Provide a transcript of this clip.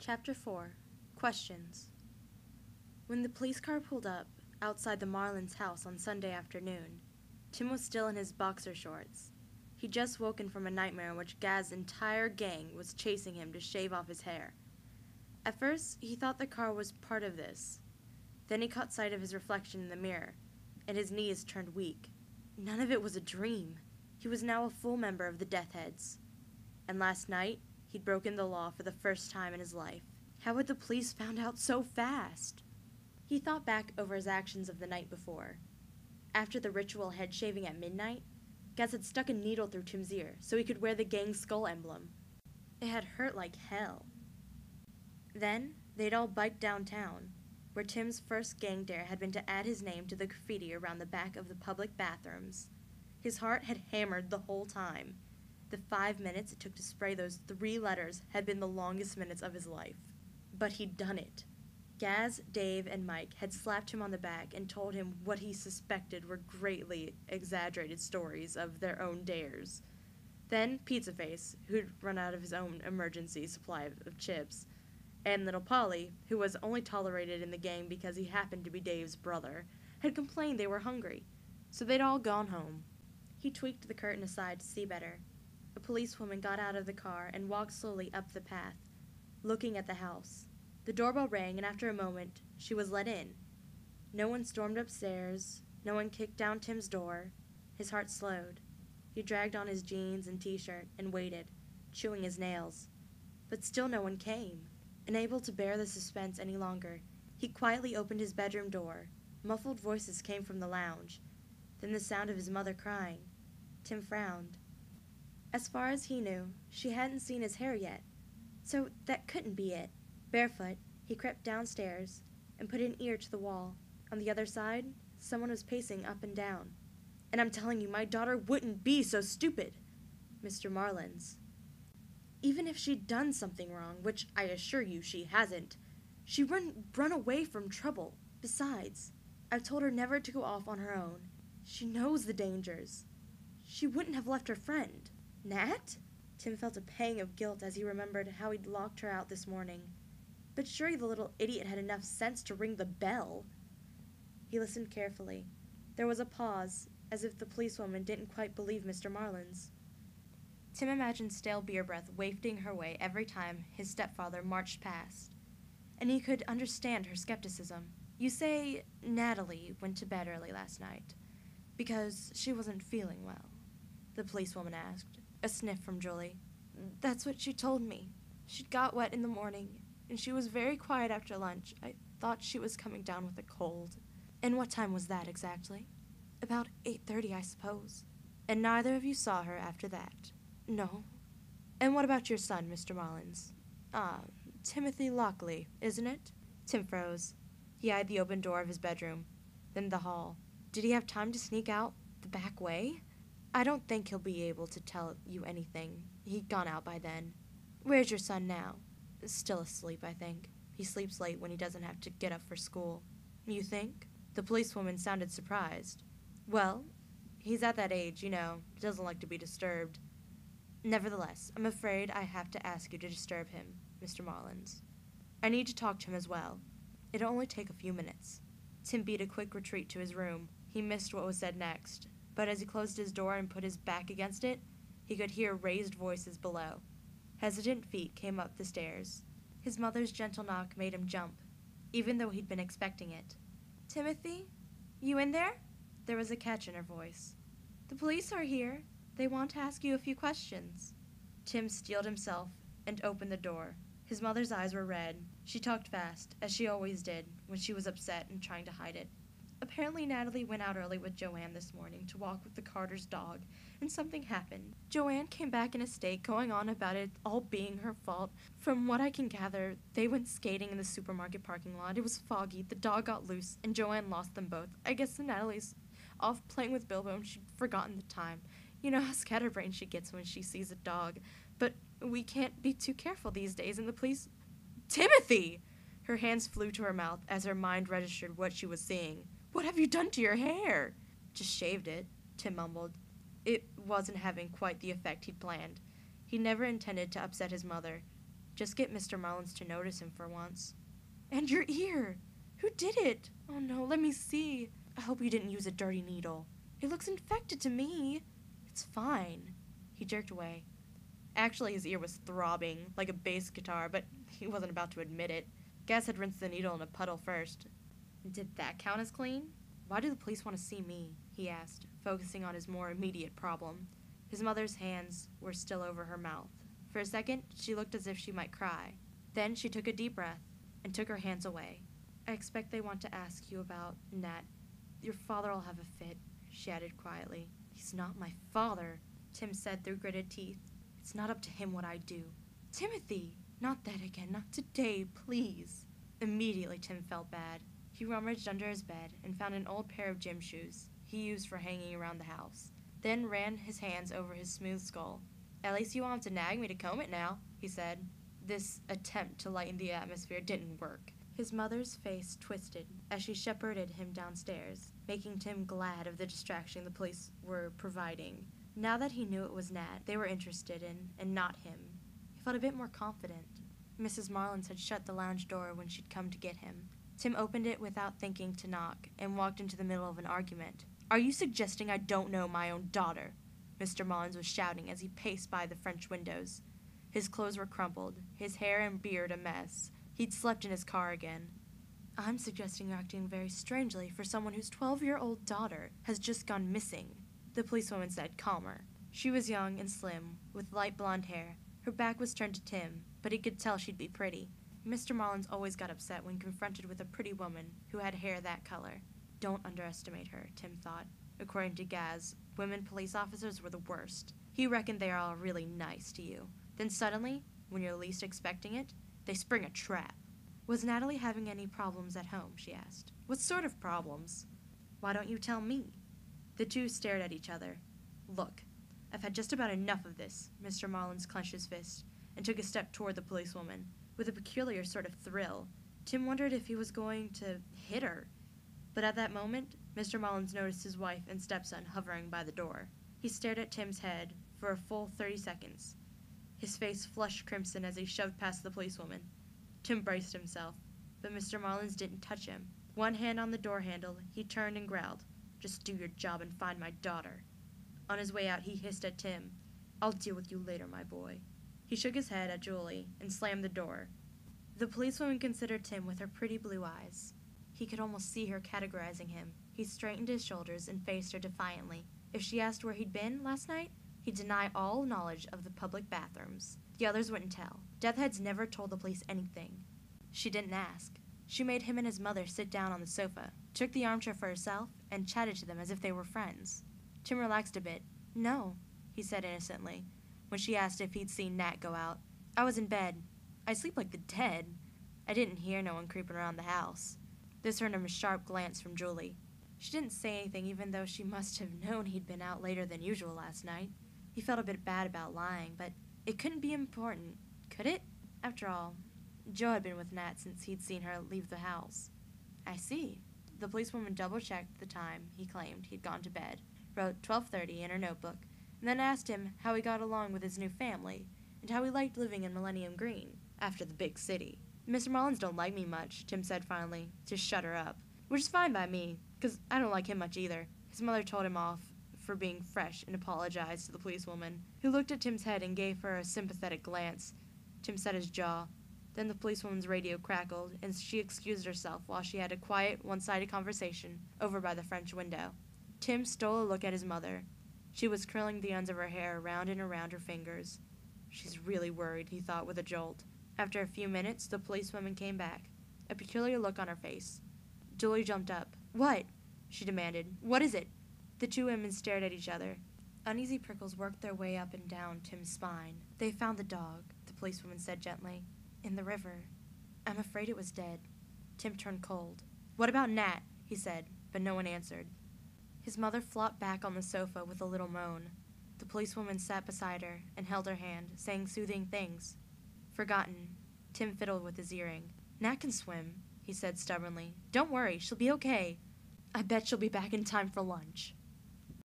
Chapter 4. Questions. When the police car pulled up outside the Marlins' house on Sunday afternoon, Tim was still in his boxer shorts. He'd just woken from a nightmare in which Gaz's entire gang was chasing him to shave off his hair. At first, he thought the car was part of this. Then he caught sight of his reflection in the mirror, and his knees turned weak. None of it was a dream. He was now a full member of the Death Heads. And last night, he'd broken the law for the first time in his life. How had the police found out so fast? He thought back over his actions of the night before. After the ritual head shaving at midnight, Gaz had stuck a needle through Tim's ear so he could wear the gang's skull emblem. It had hurt like hell. Then, they'd all biked downtown, where Tim's first gang dare had been to add his name to the graffiti around the back of the public bathrooms. His heart had hammered the whole time. The 5 minutes it took to spray those 3 letters had been the longest minutes of his life. But he'd done it. Gaz, Dave, and Mike had slapped him on the back and told him what he suspected were greatly exaggerated stories of their own dares. Then Pizza Face, who'd run out of his own emergency supply of chips, and Little Polly, who was only tolerated in the gang because he happened to be Dave's brother, had complained they were hungry, so they'd all gone home. He tweaked the curtain aside to see better. A policewoman got out of the car and walked slowly up the path, looking at the house. The doorbell rang, and after a moment, she was let in. No one stormed upstairs. No one kicked down Tim's door. His heart slowed. He dragged on his jeans and t-shirt and waited, chewing his nails. But still no one came. Unable to bear the suspense any longer, he quietly opened his bedroom door. Muffled voices came from the lounge. Then the sound of his mother crying. Tim frowned. As far as he knew, she hadn't seen his hair yet, so that couldn't be it. Barefoot, he crept downstairs and put an ear to the wall. On the other side, someone was pacing up and down. "And I'm telling you, my daughter wouldn't be so stupid." Mr. Marlins. "Even if she'd done something wrong, which I assure you she hasn't, she wouldn't run away from trouble. Besides, I've told her never to go off on her own. She knows the dangers. She wouldn't have left her friend." Nat? Tim felt a pang of guilt as he remembered how he'd locked her out this morning. But surely the little idiot had enough sense to ring the bell. He listened carefully. There was a pause, as if the policewoman didn't quite believe Mr. Marlins. Tim imagined stale beer breath wafting her way every time his stepfather marched past, and he could understand her skepticism. "You say Natalie went to bed early last night because she wasn't feeling well?" the policewoman asked. A sniff from Julie. "That's what she told me. She'd got wet in the morning, and she was very quiet after lunch. I thought she was coming down with a cold." "And what time was that exactly?" "About 8:30, I suppose." "And neither of you saw her after that?" "No." "And what about your son, Mr. Marlins?" Timothy Lockley, isn't it?" Tim froze. He eyed the open door of his bedroom, then the hall. Did he have time to sneak out the back way? "I don't think he'll be able to tell you anything. He'd gone out by then." "Where's your son now?" "Still asleep, I think. He sleeps late when he doesn't have to get up for school." "You think?" The policewoman sounded surprised. "Well, he's at that age, doesn't like to be disturbed. Nevertheless, I'm afraid I have to ask you to disturb him, Mr. Marlins. I need to talk to him as well. It'll only take a few minutes." Tim beat a quick retreat to his room. He missed what was said next, but as he closed his door and put his back against it, he could hear raised voices below. Hesitant feet came up the stairs. His mother's gentle knock made him jump, even though he'd been expecting it. "Timothy? You in there?" There was a catch in her voice. "The police are here. They want to ask you a few questions." Tim steeled himself and opened the door. His mother's eyes were red. She talked fast, as she always did when she was upset and trying to hide it. "Apparently Natalie went out early with Joanne this morning to walk with the Carter's dog, and something happened. Joanne came back in a state, going on about it all being her fault. From what I can gather, they went skating in the supermarket parking lot. It was foggy, the dog got loose, and Joanne lost them both. I guess Natalie's off playing with Bilbo and she'd forgotten the time. You know how scatterbrained she gets when she sees a dog. But we can't be too careful these days, and the police—" "Timothy!" Her hands flew to her mouth as her mind registered what she was seeing. "What have you done to your hair?" "Just shaved it," Tim mumbled. It wasn't having quite the effect he'd planned. He never intended to upset his mother, Just get Mr. Mullins to notice him for once. And your ear! Who did it? Oh no, let me see. I hope you didn't use a dirty needle. It looks infected to me. It's fine. He jerked away. Actually, his ear was throbbing, like a bass guitar, but he wasn't about to admit it. Gas had rinsed the needle in a puddle first. Did that count as clean? Why do the police want to see me? He asked, focusing on his more immediate problem. His mother's hands were still over her mouth. For a second, she looked as if she might cry. Then she took a deep breath and took her hands away. I expect they want to ask you about Nat. Your father'll have a fit, she added quietly. He's not my father, Tim said through gritted teeth. It's not up to him what I do. Timothy! Not that again, not today, please. Immediately, Tim felt bad. He rummaged under his bed and found an old pair of gym shoes he used for hanging around the house, then ran his hands over his smooth skull. At least you won't have to nag me to comb it now, he said. This attempt to lighten the atmosphere didn't work. His mother's face twisted as she shepherded him downstairs, making Tim glad of the distraction the police were providing. Now that he knew it was Nat they were interested in, and not him, he felt a bit more confident. Mrs. Marlins had shut the lounge door when she'd come to get him. Tim opened it without thinking to knock and walked into the middle of an argument. Are you suggesting I don't know my own daughter? Mr. Mullins was shouting as he paced by the French windows. His clothes were crumpled, his hair and beard a mess. He'd slept in his car again. I'm suggesting you're acting very strangely for someone whose 12-year-old daughter has just gone missing, the policewoman said, calmer. She was young and slim, with light blonde hair. Her back was turned to Tim, but he could tell she'd be pretty. Mr. Mullins always got upset when confronted with a pretty woman who had hair that color. Don't underestimate her, Tim thought. According to Gaz, women police officers were the worst. He reckoned they are all really nice to you. Then suddenly, when you're least expecting it, they spring a trap. Was Natalie having any problems at home, she asked. What sort of problems? Why don't you tell me? The two stared at each other. Look, I've had just about enough of this. Mr. Mullins clenched his fist and took a step toward the policewoman. With a peculiar sort of thrill, Tim wondered if he was going to hit her. But at that moment, Mr. Mullins noticed his wife and stepson hovering by the door. He stared at Tim's head for a full 30 seconds. His face flushed crimson as he shoved past the policewoman. Tim braced himself, but Mr. Mullins didn't touch him. One hand on the door handle, he turned and growled, Just do your job and find my daughter. On his way out, he hissed at Tim, I'll deal with you later, my boy. He shook his head at Julie and slammed the door. The policewoman considered Tim with her pretty blue eyes. He could almost see her categorizing him. He straightened his shoulders and faced her defiantly. If she asked where he'd been last night, he'd deny all knowledge of the public bathrooms. The others wouldn't tell. Deathheads never told the police anything. She didn't ask. She made him and his mother sit down on the sofa, took the armchair for herself, and chatted to them as if they were friends. Tim relaxed a bit. No, he said innocently, when she asked if he'd seen Nat go out. I was in bed. I sleep like the dead. I didn't hear no one creeping around the house. This earned him a sharp glance from Julie. She didn't say anything even though she must have known he'd been out later than usual last night. He felt a bit bad about lying, but it couldn't be important, could it? After all, Joe had been with Nat since he'd seen her leave the house. I see. The policewoman double-checked the time he claimed he'd gone to bed, wrote 12:30 in her notebook, and then asked him how he got along with his new family, and how he liked living in Millennium Green, after the big city. Mr. Mullins don't like me much, Tim said finally, to shut her up, which is fine by me, 'cause I don't like him much either. His mother told him off for being fresh and apologized to the policewoman, who looked at Tim's head and gave her a sympathetic glance. Tim set his jaw. Then the policewoman's radio crackled, and she excused herself while she had a quiet, one-sided conversation over by the French window. Tim stole a look at his mother. She was curling the ends of her hair around and around her fingers. She's really worried, he thought with a jolt. After a few minutes, the policewoman came back, a peculiar look on her face. Julie jumped up. What? She demanded. What is it? The two women stared at each other. Uneasy prickles worked their way up and down Tim's spine. They found the dog, the policewoman said gently, in the river. I'm afraid it was dead. Tim turned cold. What about Nat? He said, but no one answered. His mother flopped back on the sofa with a little moan. The policewoman sat beside her and held her hand, saying soothing things. Forgotten. Tim fiddled with his earring. Nat can swim, he said stubbornly. Don't worry, she'll be okay. I bet she'll be back in time for lunch.